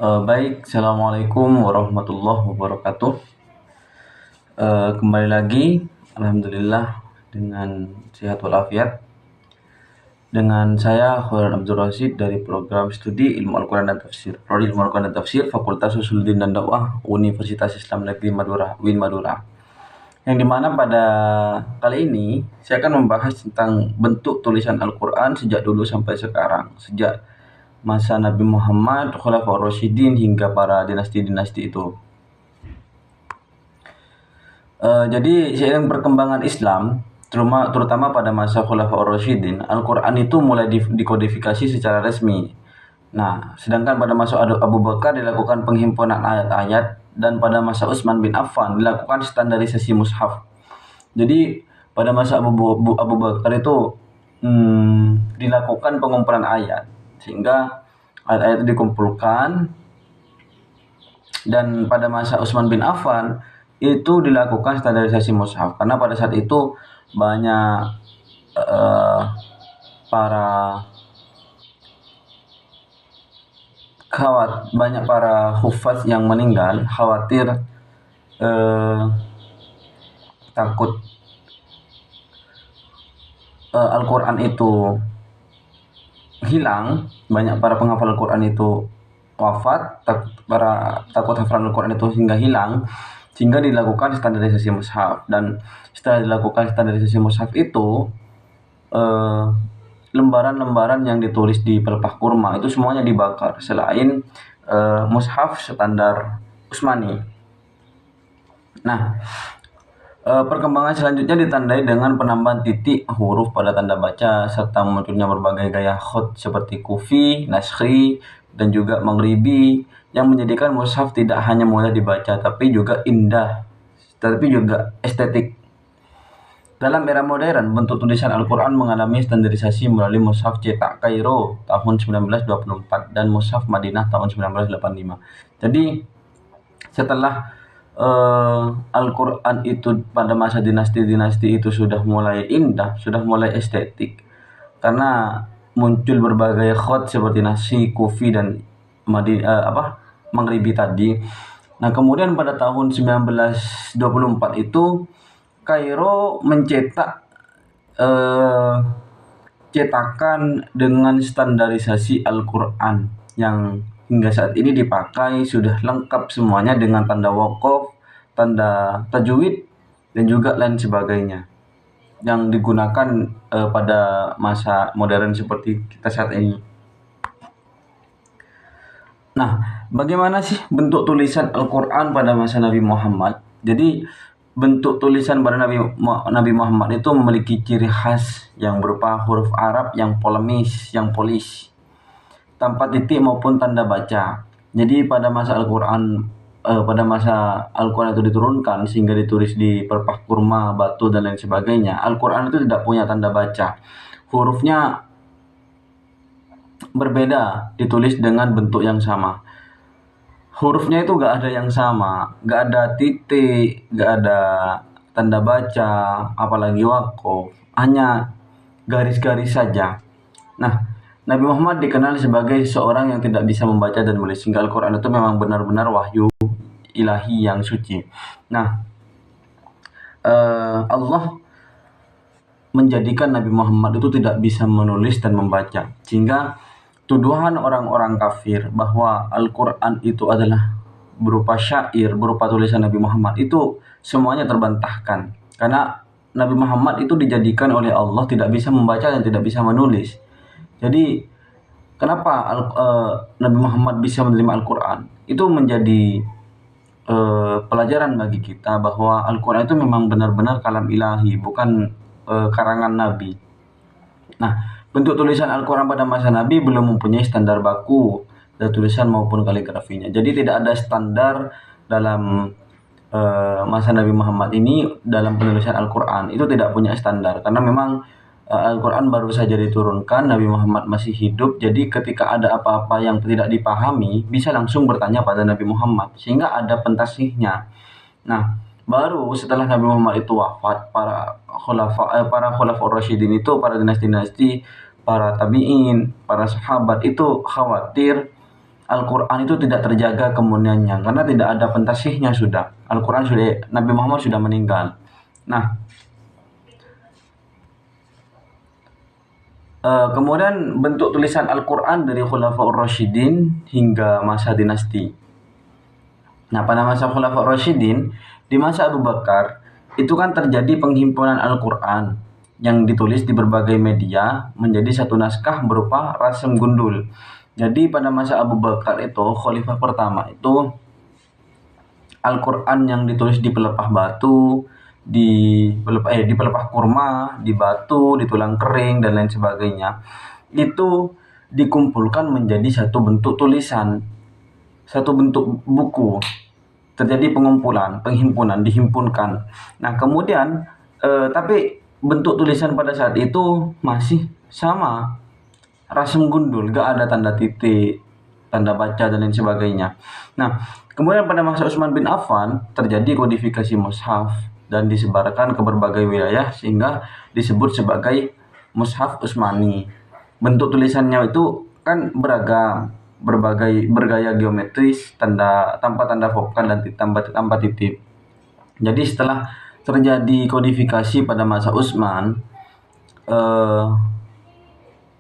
Baik, Assalamualaikum warahmatullahi wabarakatuh. Kembali lagi, Alhamdulillah dengan sehat walafiat. Dengan saya Khairul Abdul Rasid dari program studi Ilmu Al-Quran dan Tafsir, Prodi Ilmu Al-Quran dan Tafsir, Fakultas Usuluddin dan Dakwah, Universitas Islam Negeri Madura, UIN Madura. Yang dimana pada kali ini saya akan membahas tentang bentuk tulisan Al-Quran sejak dulu sampai sekarang, sejak masa Nabi Muhammad, Khulafaur Rasyidin hingga para dinasti-dinasti itu. Jadi seiring perkembangan Islam, terutama pada masa Khulafaur Rasyidin, Al-Quran itu mulai dikodifikasi secara resmi. Nah, sedangkan pada masa Abu Bakar dilakukan penghimpunan ayat-ayat, dan pada masa Utsman bin Affan dilakukan standarisasi mushaf. Jadi pada masa Abu Bakar itu dilakukan pengumpulan ayat, sehingga ayat-ayat itu dikumpulkan. Dan pada masa Utsman bin Affan itu dilakukan standarisasi mushaf, karena pada saat itu banyak para hufaz yang meninggal, khawatir takut Al-Quran itu hilang, banyak para penghafal Al-Quran itu wafat, takut hafalan Al-Quran itu hingga hilang, sehingga dilakukan standarisasi mushaf. Dan setelah dilakukan standarisasi mushaf itu, lembaran-lembaran yang ditulis di pelepah kurma itu semuanya dibakar, selain mushaf standar Utsmani. Nah, perkembangan selanjutnya ditandai dengan penambahan titik, huruf pada tanda baca, serta munculnya berbagai gaya khot seperti Kufi, Naskhi, dan juga Maghribi, yang menjadikan mushaf tidak hanya mudah dibaca tapi juga indah, tapi juga estetik. Dalam era modern, bentuk tulisan Al-Quran mengalami standarisasi melalui mushaf cetak Kairo tahun 1924 dan mushaf Madinah tahun 1985. Jadi setelah Al-Quran itu pada masa dinasti-dinasti itu sudah mulai indah, sudah mulai estetik, karena muncul berbagai khot seperti Naskhi, Kufi, dan Maghribi tadi. Nah, kemudian pada tahun 1924 itu Kairo mencetak cetakan dengan standarisasi Al-Quran yang hingga saat ini dipakai, sudah lengkap semuanya dengan tanda waqaf, tanda tajwid, dan juga lain sebagainya yang digunakan pada masa modern seperti kita saat ini. Nah, bagaimana sih bentuk tulisan Al-Quran pada masa Nabi Muhammad? Jadi bentuk tulisan pada Nabi Muhammad itu memiliki ciri khas yang berupa huruf Arab yang polis, tanpa titik maupun tanda baca. Jadi pada masa Al-Quran itu diturunkan sehingga ditulis di pelepah kurma, batu, dan lain sebagainya, Al-Quran itu tidak punya tanda baca. Hurufnya berbeda, ditulis dengan bentuk yang sama. Hurufnya itu gak ada yang sama, gak ada titik, gak ada tanda baca, apalagi waqaf, hanya garis-garis saja. Nah, Nabi Muhammad dikenal sebagai seorang yang tidak bisa membaca dan menulis, sehingga Al-Quran itu memang benar-benar wahyu ilahi yang suci. Nah, Allah menjadikan Nabi Muhammad itu tidak bisa menulis dan membaca, sehingga tuduhan orang-orang kafir bahwa Al-Quran itu adalah berupa syair, berupa tulisan Nabi Muhammad, itu semuanya terbantahkan, karena Nabi Muhammad itu dijadikan oleh Allah tidak bisa membaca dan tidak bisa menulis. Jadi kenapa Nabi Muhammad bisa menerima Al-Quran? Itu menjadi pelajaran bagi kita bahwa Al-Quran itu memang benar-benar kalam ilahi, bukan karangan Nabi. Nah, bentuk tulisan Al-Quran pada masa Nabi belum mempunyai standar baku dan tulisan maupun kaligrafinya. Jadi tidak ada standar dalam masa Nabi Muhammad ini dalam penulisan Al-Quran. Itu tidak punya standar, karena memang Al-Quran baru saja diturunkan, Nabi Muhammad masih hidup. Jadi ketika ada apa-apa yang tidak dipahami, bisa langsung bertanya pada Nabi Muhammad, sehingga ada pentasihnya. Nah, baru setelah Nabi Muhammad itu wafat, para khulafaur rasyidin itu, para dinasti-dinasti, para tabi'in, para sahabat itu khawatir Al-Quran itu tidak terjaga kemunannya karena tidak ada pentasihnya sudah. Al-Quran sudah, Nabi Muhammad sudah meninggal. Nah, kemudian bentuk tulisan Al-Quran dari Khulafaur Rasyidin hingga masa dinasti. Nah, pada masa Khulafaur Rasyidin, di masa Abu Bakar, itu kan terjadi penghimpunan Al-Quran yang ditulis di berbagai media menjadi satu naskah berupa rasem gundul. Jadi pada masa Abu Bakar itu, khalifah pertama itu, Al-Quran yang ditulis di pelepah batu, di pelepah kurma, di batu, di tulang kering, dan lain sebagainya, itu dikumpulkan menjadi satu bentuk tulisan, satu bentuk buku. Terjadi pengumpulan, penghimpunan, dihimpunkan. Nah, kemudian tapi bentuk tulisan pada saat itu masih sama, rasem gundul, gak ada tanda titik, tanda baca, dan lain sebagainya. Nah, kemudian pada masa Utsman bin Affan terjadi kodifikasi mushaf dan disebarkan ke berbagai wilayah sehingga disebut sebagai mushaf Utsmani. Bentuk tulisannya itu kan beragam, bergaya geometris, tanpa tanda vokal dan tanpa titik. Jadi setelah terjadi kodifikasi pada masa Utsman,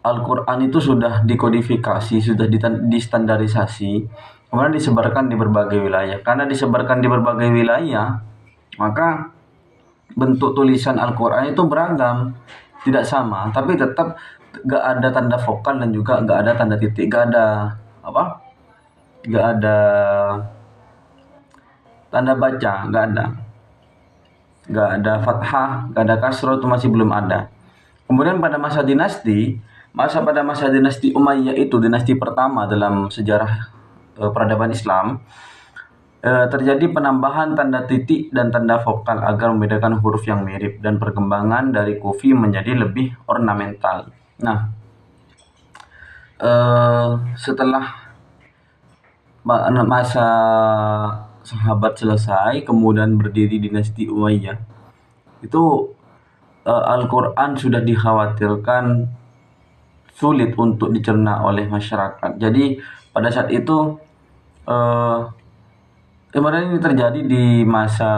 Al-Quran itu sudah dikodifikasi, sudah distandarisasi, kemudian disebarkan di berbagai wilayah. Karena disebarkan di berbagai wilayah, maka bentuk tulisan Al-Quran itu beragam, tidak sama, tapi tetap gak ada tanda vokal dan juga gak ada tanda titik, gak ada tanda baca, gak ada fathah, gak ada kasroh, itu masih belum ada. Kemudian pada masa dinasti Umayyah itu, dinasti pertama dalam sejarah peradaban Islam, terjadi penambahan tanda titik dan tanda vokal agar membedakan huruf yang mirip dan perkembangan dari kufi menjadi lebih ornamental. Nah, setelah masa sahabat selesai, kemudian berdiri dinasti Umayyah, itu Al-Quran sudah dikhawatirkan sulit untuk dicerna oleh masyarakat. Jadi pada saat itu kemarin ini terjadi di masa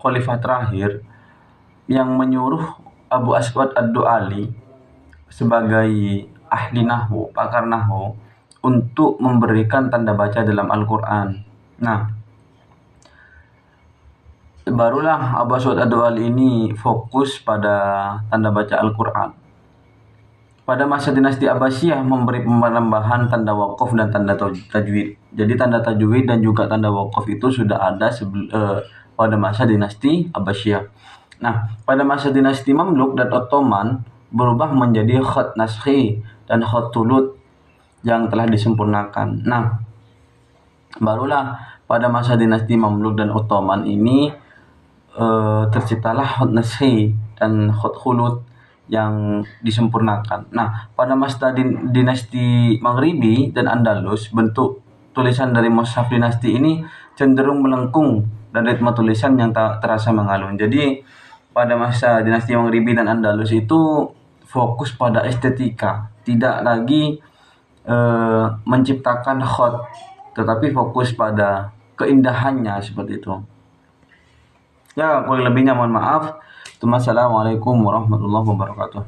khalifah terakhir yang menyuruh Abu Aswad Ad-Du'ali sebagai ahli nahwu, pakar nahwu, untuk memberikan tanda baca dalam Al-Quran. Nah, barulah Abu Aswad Ad-Du'ali ini fokus pada tanda baca Al-Quran. Pada masa dinasti Abbasiyah memberi penambahan tanda waqaf dan tanda tajwid. Jadi tanda tajwid dan juga tanda waqaf itu sudah ada pada masa dinasti Abbasiyah. Nah, pada masa dinasti Mamluk dan Ottoman berubah menjadi khat naskhi dan khat tulut yang telah disempurnakan. Nah, barulah pada masa dinasti Mamluk dan Ottoman ini terciptalah khat naskhi dan khat khulut yang disempurnakan. Nah, pada masa dinasti Maghribi dan Andalus, bentuk tulisan dari mushaf dinasti ini cenderung melengkung dan ritme tulisan yang tak terasa mengalun. Jadi pada masa dinasti Maghribi dan Andalus itu fokus pada estetika, tidak lagi menciptakan khat, tetapi fokus pada keindahannya, seperti itu. Ya, kurang lebihnya mohon maaf. Assalamualaikum warahmatullahi wabarakatuh.